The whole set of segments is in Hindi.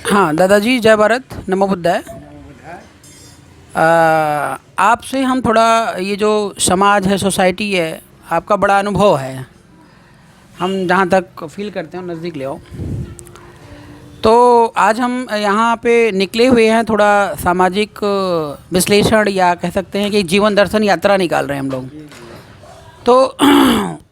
हाँ दादाजी, जय भारत, नमो बुद्धाय। आपसे हम थोड़ा ये जो समाज है, सोसाइटी है, आपका बड़ा अनुभव है, हम जहाँ तक फील करते हैं नज़दीक ले आओ। तो आज हम यहाँ पे निकले हुए हैं, थोड़ा सामाजिक विश्लेषण या कह सकते हैं कि जीवन दर्शन यात्रा निकाल रहे हैं हम लोग। तो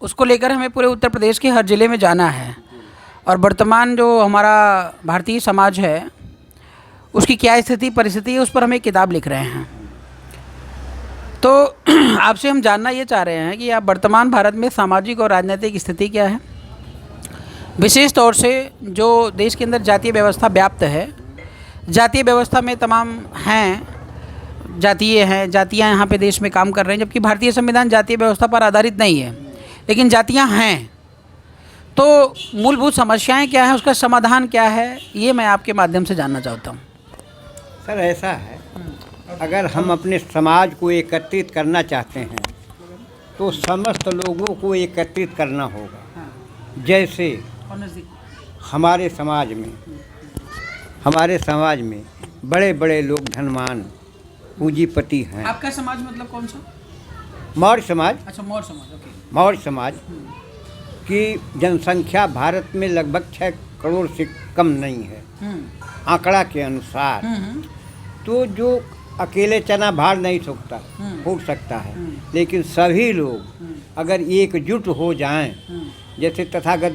उसको लेकर हमें पूरे उत्तर प्रदेश के हर ज़िले में जाना है और वर्तमान जो हमारा भारतीय समाज है उसकी क्या स्थिति परिस्थिति है, उस पर हम एक किताब लिख रहे हैं। तो आपसे हम जानना ये चाह रहे हैं कि आप वर्तमान भारत में सामाजिक और राजनीतिक स्थिति क्या है, विशेष तौर से जो देश के अंदर जातीय व्यवस्था व्याप्त है। जातीय व्यवस्था में तमाम हैं, जातियाँ यहाँ पे देश में काम कर रहे हैं, जबकि भारतीय संविधान जातीय व्यवस्था पर आधारित नहीं है, लेकिन जातियाँ हैं। तो मूलभूत समस्याएं क्या है, उसका समाधान क्या है, ये मैं आपके माध्यम से जानना चाहता हूँ। सर ऐसा है, अगर हम अपने समाज को एकत्रित करना चाहते हैं तो समस्त लोगों को एकत्रित करना होगा। जैसे हमारे समाज में बड़े बड़े लोग धनवान पूंजीपति हैं। आपका समाज मतलब कौन सा? मौर्य समाज। अच्छा, मौर्य समाज। ओके। मौर्य समाज की जनसंख्या भारत में लगभग 6 करोड़ से कम नहीं है आंकड़ा के अनुसार। तो जो अकेले चना भार नहीं फूट सकता है, लेकिन सभी लोग अगर एकजुट हो जाएं, जैसे तथागत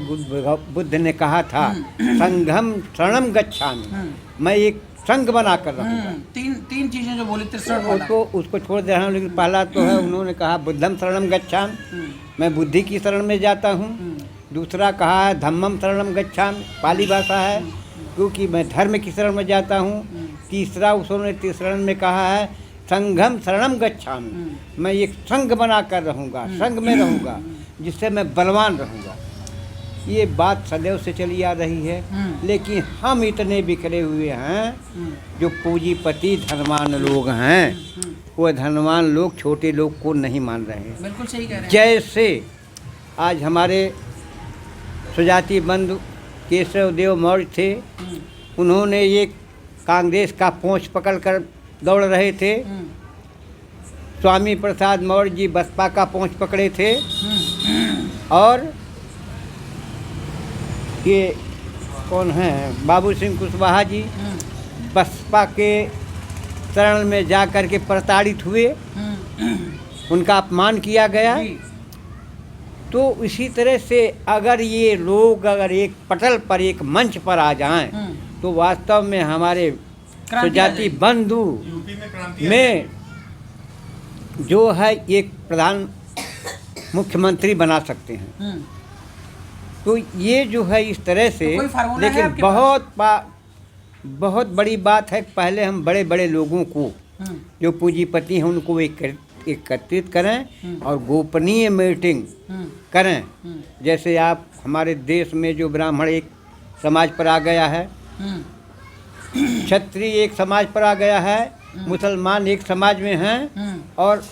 बुद्ध ने कहा था, संघम शरणम गच्छामि, मैं एक संघ बनाकर रहूँगा। तीन चीजें जो बोली थी, तो उसको छोड़ दे रहा हूँ, लेकिन पहला तो है उन्होंने कहा बुद्धम शरणम गच्छामि, मैं बुद्धि की शरण में जाता हूँ। दूसरा कहा है धम्मम शरणम गच्छामि, पाली भाषा है, क्योंकि मैं धर्म की शरण में जाता हूँ। तीसरा उन्होंने शरण में कहा है संघम शरणम गच्छामि, मैं एक संघ बनाकर रहूँगा, संघ में रहूँगा, जिससे मैं बलवान रहूँगा। ये बात सदैव से चली आ रही है, लेकिन हम इतने बिखरे हुए हैं, जो पूंजीपति धनवान लोग हैं, वो धनवान लोग छोटे लोग को नहीं मान रहे हैं। बिल्कुल सही कह रहे हैं। जैसे आज हमारे सुजाति बंधु केशव देव मौर्य थे, उन्होंने एक कांग्रेस का पोंछ पकड़कर दौड़ रहे थे। स्वामी प्रसाद मौर्य जी बसपा का पोंछ पकड़े थे, और ये कौन हैं, बाबू सिंह कुशवाहा जी बसपा के शरण में जा कर के प्रताड़ित हुए, उनका अपमान किया गया। तो इसी तरह से अगर ये लोग अगर एक पटल पर, एक मंच पर आ जाएं, तो वास्तव में हमारे सुजाति बंधु में जो है एक प्रधान मुख्यमंत्री बना सकते हैं। तो ये जो है इस तरह से, लेकिन बहुत बड़ी बात है, पहले हम बड़े बड़े लोगों को जो पूंजीपति हैं उनको एकत्रित करें और गोपनीय मीटिंग करें। जैसे आप हमारे देश में जो ब्राह्मण एक समाज पर आ गया है, क्षत्रिय एक समाज पर आ गया है, मुसलमान एक समाज में हैं, और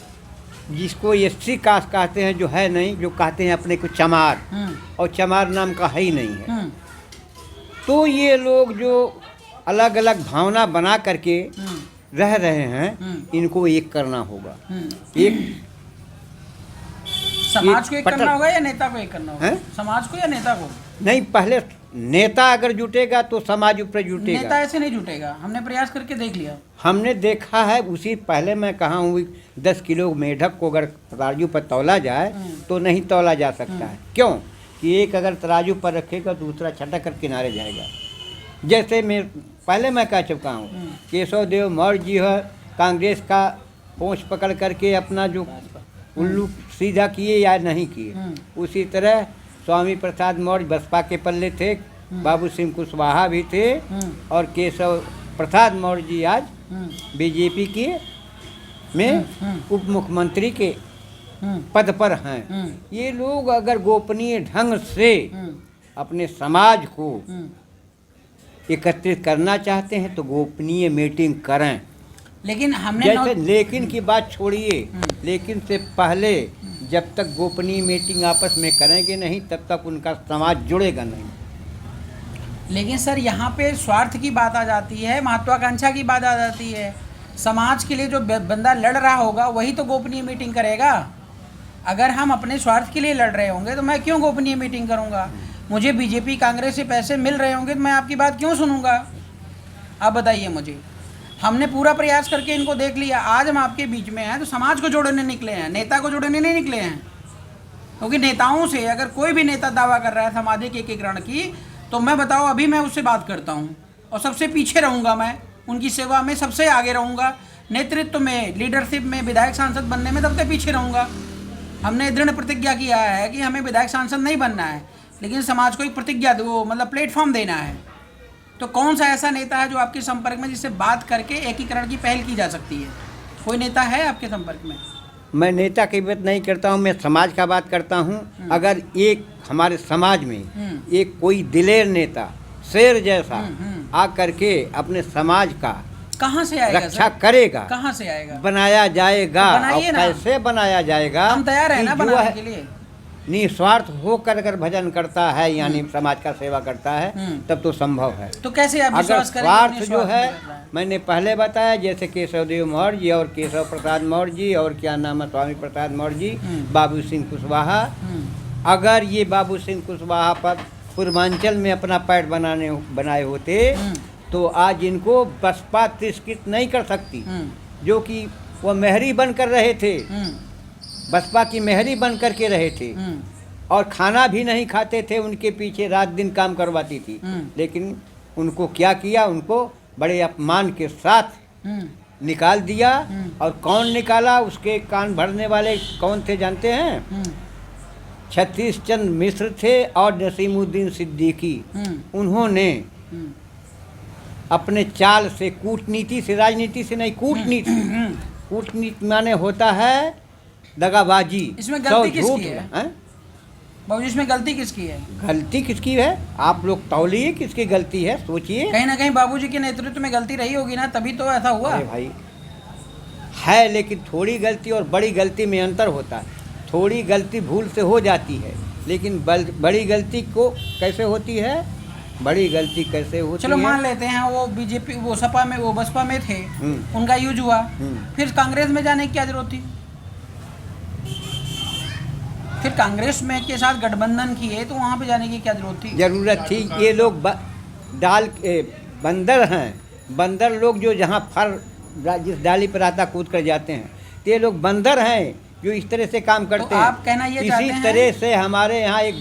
जिसको एससी कास्ट कहते हैं, जो है नहीं, जो कहते हैं अपने को चमार, और चमार नाम का है ही नहीं है। तो ये लोग जो अलग अलग भावना बना करके रह रहे हैं, इनको एक करना होगा। एक समाज को एक करना होगा या नेता को एक करना होगा? समाज को या नेता को? नहीं, पहले नेता अगर जुटेगा तो समाज ऊपर जुटेगा। नेता ऐसे नहीं जुटेगा, हमने प्रयास करके देख लिया। हमने देखा है, उसी पहले मैं कहा हूँ 10 किलो मेढक को अगर तराजू पर तौला जाए तो नहीं तौला जा सकता है। क्यों कि एक अगर तराजू पर रखेगा दूसरा छटक कर किनारे जाएगा। जैसे पहले मैं कह चुका हूँ, केशव देव मौर्य जी है, कांग्रेस का पोंछ पकड़ करके अपना जो उल्लू सीधा किए या नहीं किए, उसी तरह स्वामी प्रसाद मौर्य बसपा के पल्ले थे, बाबू सिंह कुशवाहा भी थे, और केशव प्रसाद मौर्य जी आज बीजेपी के में उप मुख्यमंत्री के पद पर हैं। ये लोग अगर गोपनीय ढंग से अपने समाज को एकत्रित करना चाहते हैं तो गोपनीय मीटिंग करें। लेकिन हमने लेकिन की बात छोड़िए, लेकिन से पहले जब तक गोपनीय मीटिंग आपस में करेंगे नहीं, तब तक उनका समाज जुड़ेगा नहीं। लेकिन सर यहाँ पे स्वार्थ की बात आ जाती है, महत्वाकांक्षा की बात आ जाती है। समाज के लिए जो बंदा लड़ रहा होगा वही तो गोपनीय मीटिंग करेगा। अगर हम अपने स्वार्थ के लिए लड़ रहे होंगे तो मैं क्यों गोपनीय मीटिंग करूँगा? मुझे बीजेपी कांग्रेस से पैसे मिल रहे होंगे तो मैं आपकी बात क्यों सुनूंगा? आप बताइए मुझे। हमने पूरा प्रयास करके इनको देख लिया। आज हम आपके बीच में हैं तो समाज को जोड़ने निकले हैं, नेता को जोड़ने नहीं निकले हैं। क्योंकि नेताओं से अगर कोई भी नेता दावा कर रहा है सामाजिक एकीकरण की, तो मैं बताओ अभी मैं उससे बात करता हूँ और सबसे पीछे रहूँगा। मैं उनकी सेवा में सबसे आगे रहूँगा, नेतृत्व में, लीडरशिप में, विधायक सांसद बनने में सबसे पीछे रहूँगा। हमने दृढ़ प्रतिज्ञा किया है कि हमें विधायक सांसद नहीं बनना है, लेकिन समाज को एक प्रतिज्ञा दो, मतलब प्लेटफॉर्म देना है। तो कौन सा ऐसा नेता है जो आपके संपर्क में जिससे बात करके एकीकरण की पहल की जा सकती है? कोई नेता है आपके संपर्क में? मैं नेता की बात नहीं करता हूँ, मैं समाज का बात करता हूँ। अगर एक हमारे समाज में एक कोई दिलेर नेता, शेर जैसा आ करके अपने समाज का कहाँ से आएगा रक्षा सर? करेगा, कहाँ से आएगा? बनाया जाएगा। तो बनाइए और ना। कैसे बनाया जाएगा? हम तैयार हैं कि ना जो बनाने है के लिए। निस्वार्थ होकर अगर भजन करता है, यानी समाज का सेवा करता है, तब तो संभव है। तो कैसे आप अगर विश्वास करेंगे? स्वार्थ अपने जो स्वार्थ है, में कर रहा है। मैंने पहले बताया, जैसे केशव देव मौर्य जी और केशव प्रसाद मौर्य जी और क्या नाम है स्वामी प्रसाद मौर्य जी, बाबू सिंह कुशवाहा, अगर ये बाबू सिंह कुशवाहा पर पूर्वांचल में अपना पैर बनाए होते तो आज इनको बसपा तिरस्कृत नहीं कर सकती। जो कि वो मेहरी बन कर रहे थे, बसपा की मेहरी बन करके रहे थे और खाना भी नहीं खाते थे, उनके पीछे रात दिन काम करवाती थी। लेकिन उनको क्या किया? उनको बड़े अपमान के साथ निकाल दिया। और कौन निकाला? उसके कान भरने वाले कौन थे जानते हैं? छत्तीस चंद मिश्र थे और नसीमुद्दीन सिद्दीकी। उन्होंने अपने चाल से, कूटनीति से, राजनीति से नहीं, कूटनीति, कूटनीति माने होता है दगाबाजी। इसमें गलती किसकी है? हैं? बाबूजी इसमें गलती किसकी है? गलती किसकी है? आप लोग तौलिए किसकी गलती है, सोचिए। कहीं ना कहीं बाबूजी के नेतृत्व में गलती रही होगी ना, तभी तो ऐसा हुआ। अरे भाई है, लेकिन थोड़ी गलती और बड़ी गलती में अंतर होता है। थोड़ी गलती भूल से हो जाती है, लेकिन बड़ी गलती को कैसे होती है? बड़ी गलती कैसे होती चलो है? मान लेते हैं वो बीजेपी, वो सपा में, वो बसपा में थे, उनका यूज हुआ, फिर कांग्रेस में जाने की क्या जरूरत थी? फिर कांग्रेस में के साथ गठबंधन किए तो वहाँ पे जाने की क्या जरूरत थी? जरूरत थी। ये लोग बंदर हैं, बंदर लोग जो जहाँ फर जिस डाली पर आता कूद कर जाते हैं, तो ये लोग बंदर हैं जो इस तरह से काम करते तो हैं। आप कहना ये चाहते इसी हैं? तरह से हमारे यहाँ एक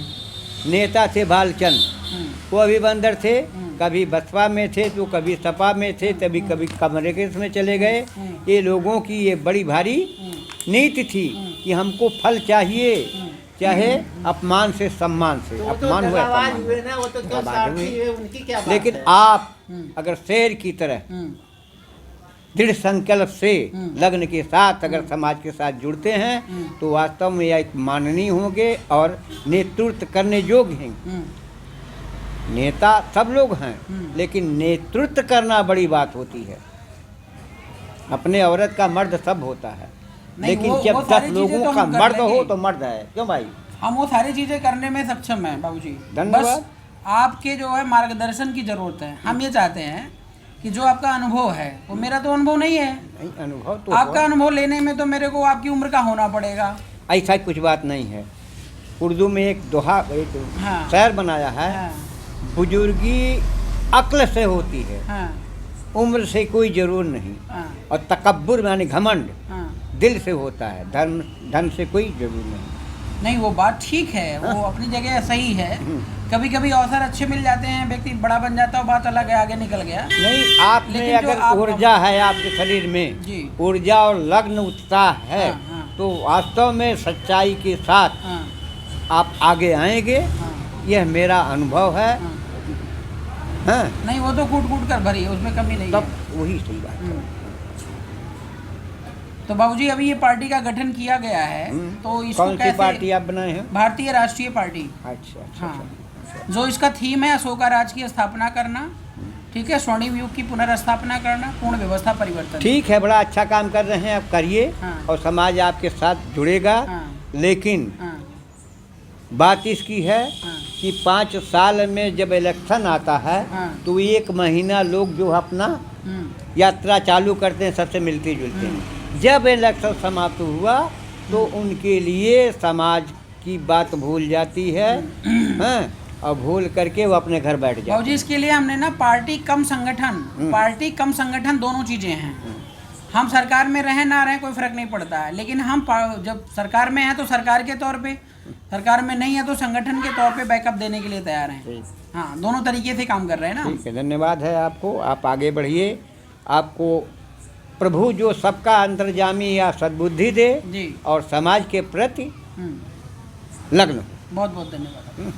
नेता थे भालचंद, वो भी बंदर थे। कभी बसपा में थे तो कभी सपा में थे, कभी कांग्रेस में चले गए। ये लोगों की ये बड़ी भारी नीति थी कि हमको फल चाहिए, चाहे अपमान से सम्मान से। अपमान हुए, लेकिन आप अगर शेर की तरह दृढ़ संकल्प से लग्न के साथ अगर समाज के साथ जुड़ते हैं तो वास्तव में एक माननीय होंगे और नेतृत्व करने योग्य हैं। नेता सब लोग हैं, लेकिन नेतृत्व करना बड़ी बात होती है। अपने औरत का मर्द सब होता है, लेकिन जब 10 लोगों का मर्द हो तो मर्द है। क्यों भाई? हम वो सारी चीजें करने में सक्षम हैं बाबूजी। धन्यवाद। बस आपके जो है मार्गदर्शन की जरूरत है। हम ये चाहते हैं कि जो आपका अनुभव है वो मेरा तो अनुभव नहीं है। नहीं, अनुभव तो आपका अनुभव लेने में तो मेरे को आपकी उम्र का होना पड़ेगा। ऐसा कुछ बात नहीं है। उर्दू में एक दोहा, एक हाँ। शेर बनाया है, हाँ, बुजुर्गी अक्ल से होती है, हाँ, उम्र से कोई जरूर नहीं। हाँ, और तकब्बुर यानी घमंड हाँ। दिल से होता है, धन से कोई जरूर नहीं। नहीं वो बात ठीक है, वो अपनी जगह सही है। कभी कभी अवसर अच्छे मिल जाते हैं, व्यक्ति बड़ा बन जाता है, बात अलग है, आगे निकल गया। नहीं, आप में लेकिन जो अगर आप- ऊर्जा है आपके शरीर में, जी। ऊर्जा और लग्न उत्साह है, हाँ, हाँ। तो वास्तव में सच्चाई के साथ हाँ, आप आगे आएंगे। हाँ, यह मेरा अनुभव है। हाँ। हाँ, नहीं वो तो कूट कूट कर भरी है, उसमें कमी नहीं तब है। वही सही बात है। तो बाबूजी अभी ये पार्टी का गठन किया गया है, तो इसको कौन सी कैसे? पार्टी आप बनाए हैं? भारतीय राष्ट्रीय पार्टी। अच्छा अच्छा, हाँ। अच्छा। जो इसका थीम है अशोका राज की स्थापना करना, ठीक है, स्वर्णिम युग की पुनर्स्थापना करना, पूर्ण व्यवस्था परिवर्तन। ठीक है, बड़ा अच्छा काम कर रहे हैं, आप करिए। हाँ। और समाज आपके साथ जुड़ेगा। हाँ, लेकिन हाँ, बात इसकी है हाँ, कि 5 साल में जब इलेक्शन आता है हाँ। तो 1 महीना लोग जो अपना यात्रा चालू करते हैं, सबसे मिलते जुलते हैं। जब इलेक्शन समाप्त हुआ तो उनके लिए समाज की बात भूल जाती है, हैं, और भूल करके वो अपने घर बैठ जाते बाबूजी हैं। इसके लिए हमने ना पार्टी कम संगठन दोनों चीज़ें हैं। हम सरकार में रहें ना रहें कोई फ़र्क नहीं पड़ता है, लेकिन हम जब सरकार में हैं तो सरकार के तौर पे, सरकार में नहीं है तो संगठन के तौर पे बैकअप देने के लिए तैयार हैं। ठीक। हाँ, दोनों तरीके से काम कर रहे हैं ना। ठीक है, धन्यवाद है आपको। आप आगे बढ़िए। आपको प्रभु जो सबका अंतर्जामी या सद्बुद्धि दे जी। और समाज के प्रति लग्न हो। बहुत बहुत धन्यवाद।